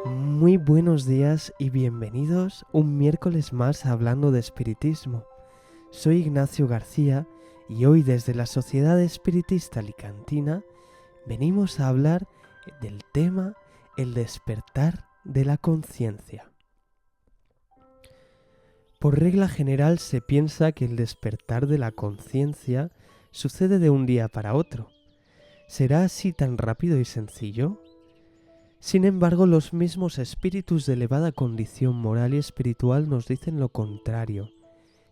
Muy buenos días y bienvenidos un miércoles más a Hablando de Espiritismo. Soy Ignacio García y hoy desde la Sociedad Espiritista Alicantina venimos a hablar del tema el despertar de la conciencia. Por regla general se piensa que el despertar de la conciencia sucede de un día para otro. ¿Será así tan rápido y sencillo? Sin embargo, los mismos espíritus de elevada condición moral y espiritual nos dicen lo contrario.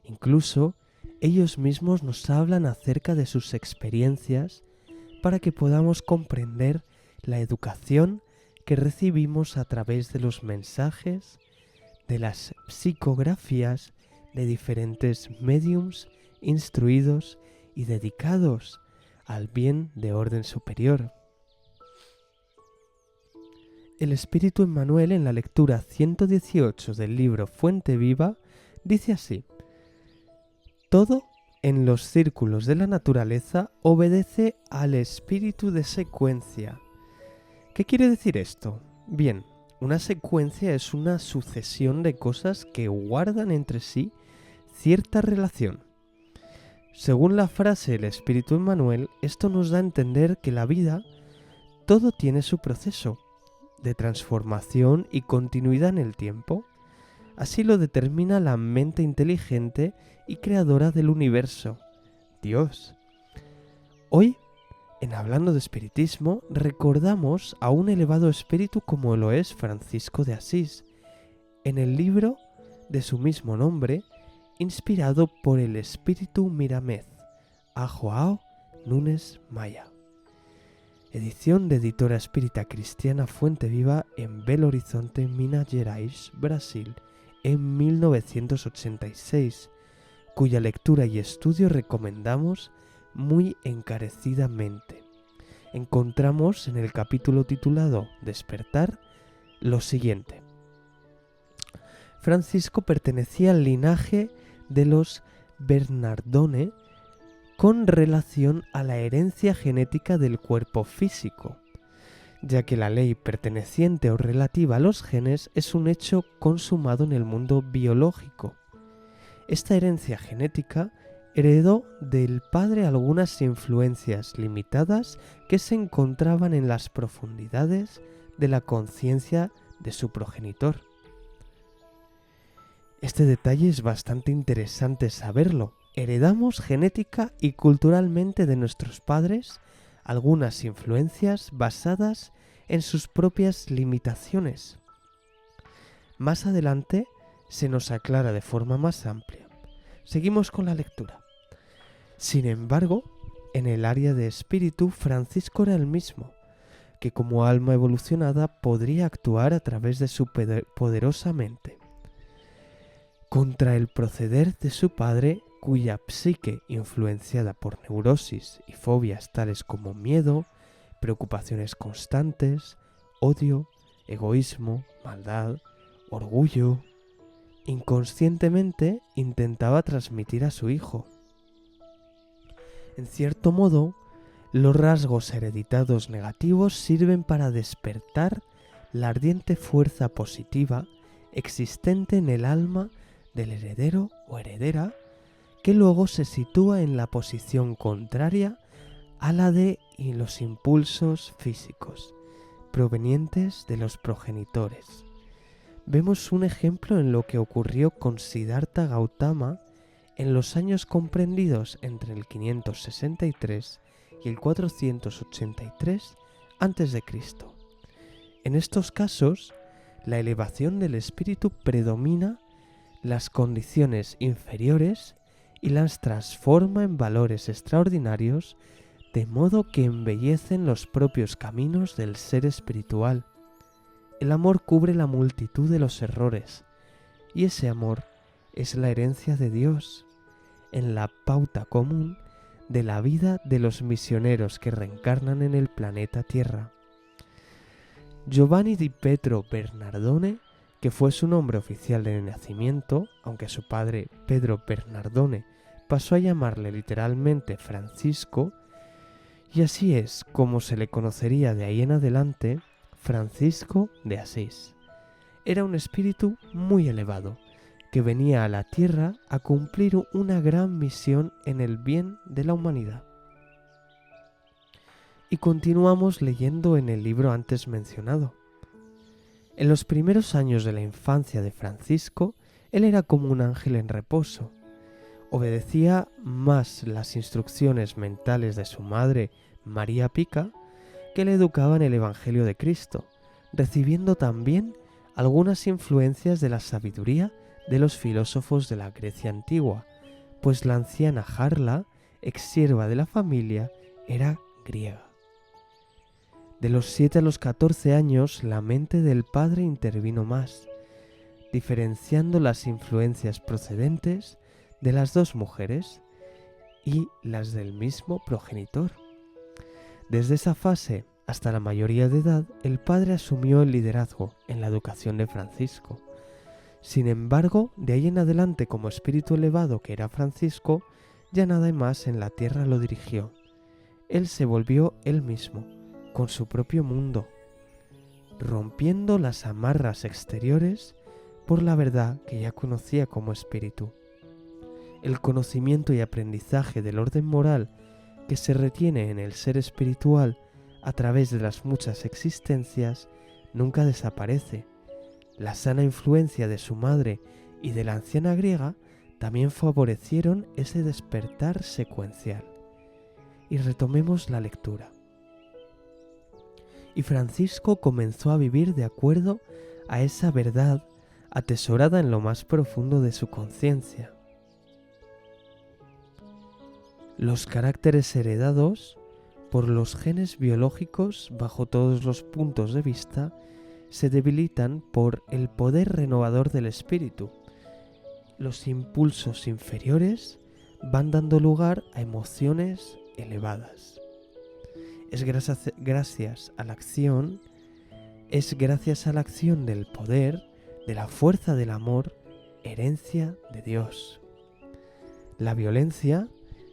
Incluso, ellos mismos nos hablan acerca de sus experiencias para que podamos comprender la educación que recibimos a través de los mensajes, de las psicografías de diferentes médiums instruidos y dedicados al bien de orden superior. El Espíritu Emmanuel en la lectura 118 del libro Fuente Viva dice así: todo en los círculos de la naturaleza obedece al espíritu de secuencia. ¿Qué quiere decir esto? Bien, una secuencia es una sucesión de cosas que guardan entre sí cierta relación. Según la frase del Espíritu Emmanuel, esto nos da a entender que la vida, todo tiene su proceso de transformación y continuidad en el tiempo. Así lo determina la mente inteligente y creadora del universo, Dios. Hoy, en Hablando de Espiritismo, recordamos a un elevado espíritu como lo es Francisco de Asís, en el libro de su mismo nombre, inspirado por el espíritu Miramez, a João Nunes Maia. Edición de Editora Espírita Cristiana Fuente Viva en Belo Horizonte, Minas Gerais, Brasil, en 1986, cuya lectura y estudio recomendamos muy encarecidamente. Encontramos en el capítulo titulado Despertar lo siguiente. Francisco pertenecía al linaje de los Bernardone, con relación a la herencia genética del cuerpo físico, ya que la ley perteneciente o relativa a los genes es un hecho consumado en el mundo biológico. Esta herencia genética heredó del padre algunas influencias limitadas que se encontraban en las profundidades de la conciencia de su progenitor. Este detalle es bastante interesante saberlo. Heredamos genética y culturalmente de nuestros padres algunas influencias basadas en sus propias limitaciones. Más adelante se nos aclara de forma más amplia. Seguimos con la lectura. Sin embargo, en el área de espíritu, Francisco era el mismo, que como alma evolucionada podría actuar a través de su poderosa mente contra el proceder de su padre, cuya psique, influenciada por neurosis y fobias tales como miedo, preocupaciones constantes, odio, egoísmo, maldad, orgullo, inconscientemente intentaba transmitir a su hijo. En cierto modo, los rasgos hereditados negativos sirven para despertar la ardiente fuerza positiva existente en el alma del heredero o heredera, que luego se sitúa en la posición contraria a la de los impulsos físicos provenientes de los progenitores. Vemos un ejemplo en lo que ocurrió con Siddhartha Gautama en los años comprendidos entre el 563 y el 483 a.C. En estos casos, la elevación del espíritu predomina las condiciones inferiores y las transforma en valores extraordinarios, de modo que embellecen los propios caminos del ser espiritual. El amor cubre la multitud de los errores, y ese amor es la herencia de Dios, en la pauta común de la vida de los misioneros que reencarnan en el planeta Tierra. Giovanni di Pietro Bernardone, que fue su nombre oficial de nacimiento, aunque su padre Pedro Bernardone pasó a llamarle literalmente Francisco, y así es como se le conocería de ahí en adelante Francisco de Asís. era un espíritu muy elevado, que venía a la tierra a cumplir una gran misión en el bien de la humanidad. Y continuamos leyendo en el libro antes mencionado. En los primeros años de la infancia de Francisco, él era como un ángel en reposo. Obedecía más las instrucciones mentales de su madre, María Pica, que le educaba en el Evangelio de Cristo, recibiendo también algunas influencias de la sabiduría de los filósofos de la Grecia antigua, pues la anciana Jarla, ex sierva de la familia, era griega. De los 7 a los 14 años, la mente del padre intervino más, diferenciando las influencias procedentes de las dos mujeres y las del mismo progenitor. Desde esa fase hasta la mayoría de edad, el padre asumió el liderazgo en la educación de Francisco. Sin embargo, de ahí en adelante, como espíritu elevado que era Francisco, ya nada más en la tierra lo dirigió. Él se volvió él mismo, con su propio mundo, rompiendo las amarras exteriores por la verdad que ya conocía como espíritu. El conocimiento y aprendizaje del orden moral que se retiene en el ser espiritual a través de las muchas existencias nunca desaparece. La sana influencia de su madre y de la anciana griega también favorecieron ese despertar secuencial. Y retomemos la lectura. Y Francisco comenzó a vivir de acuerdo a esa verdad atesorada en lo más profundo de su conciencia. Los caracteres heredados por los genes biológicos bajo todos los puntos de vista se debilitan por el poder renovador del espíritu. Los impulsos inferiores van dando lugar a emociones elevadas. Es gracias a la acción del poder, de la fuerza del amor, herencia de Dios. La violencia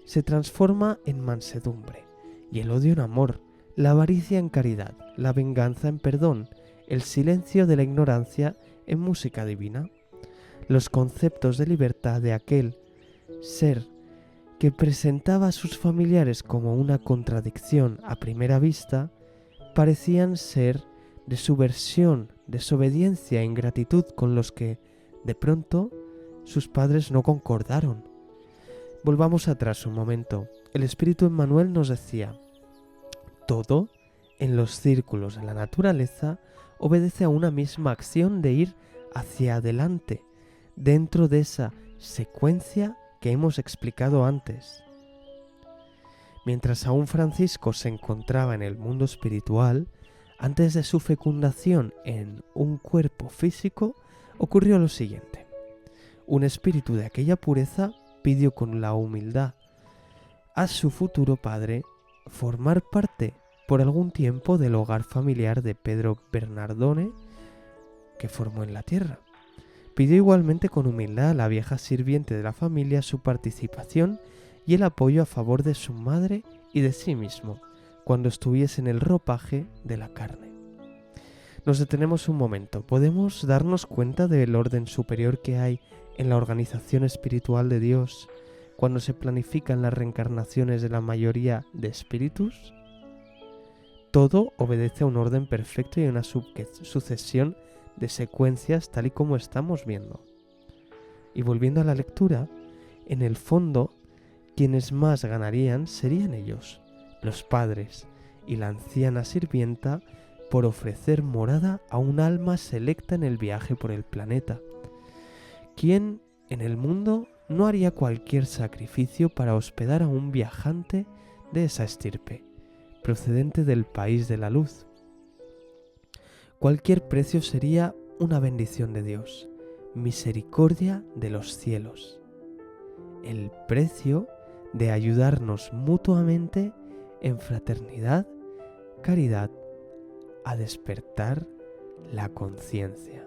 se transforma en mansedumbre, y el odio en amor, la avaricia en caridad, la venganza en perdón, el silencio de la ignorancia en música divina. Los conceptos de libertad de aquel ser que presentaba a sus familiares como una contradicción a primera vista, parecían ser de subversión, desobediencia e ingratitud con los que, de pronto, sus padres no concordaron. Volvamos atrás un momento. El Espíritu Emmanuel nos decía: todo, en los círculos de la naturaleza, obedece a una misma acción de ir hacia adelante, dentro de esa secuencia que hemos explicado antes. Mientras aún Francisco se encontraba en el mundo espiritual, antes de su fecundación en un cuerpo físico, ocurrió lo siguiente. Un espíritu de aquella pureza pidió con la humildad a su futuro padre formar parte por algún tiempo del hogar familiar de Pedro Bernardone que formó en la tierra. Pidió igualmente con humildad a la vieja sirviente de la familia su participación y el apoyo a favor de su madre y de sí mismo cuando estuviese en el ropaje de la carne. Nos detenemos un momento. ¿Podemos darnos cuenta del orden superior que hay en la organización espiritual de Dios cuando se planifican las reencarnaciones de la mayoría de espíritus? Todo obedece a un orden perfecto y a una sucesión de secuencias tal y como estamos viendo. Y volviendo a la lectura, en el fondo, quienes más ganarían serían ellos, los padres y la anciana sirvienta, por ofrecer morada a un alma selecta en el viaje por el planeta. ¿Quién en el mundo no haría cualquier sacrificio para hospedar a un viajante de esa estirpe, procedente del país de la luz? Cualquier precio sería una bendición de Dios, misericordia de los cielos. El precio de ayudarnos mutuamente en fraternidad, caridad, a despertar la conciencia.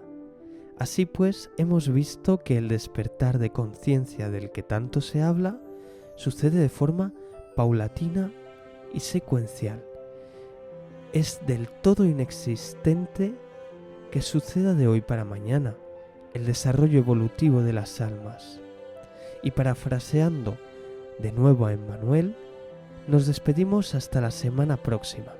Así pues, hemos visto que el despertar de conciencia del que tanto se habla sucede de forma paulatina y secuencial. Es del todo inexistente que suceda de hoy para mañana, el desarrollo evolutivo de las almas. Y parafraseando de nuevo a Emmanuel, nos despedimos hasta la semana próxima.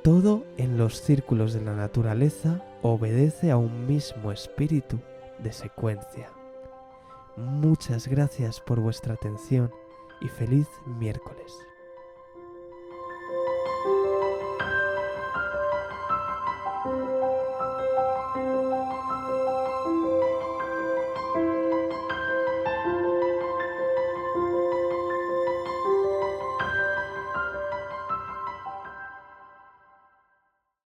Todo en los círculos de la naturaleza obedece a un mismo espíritu de secuencia. Muchas gracias por vuestra atención y feliz miércoles.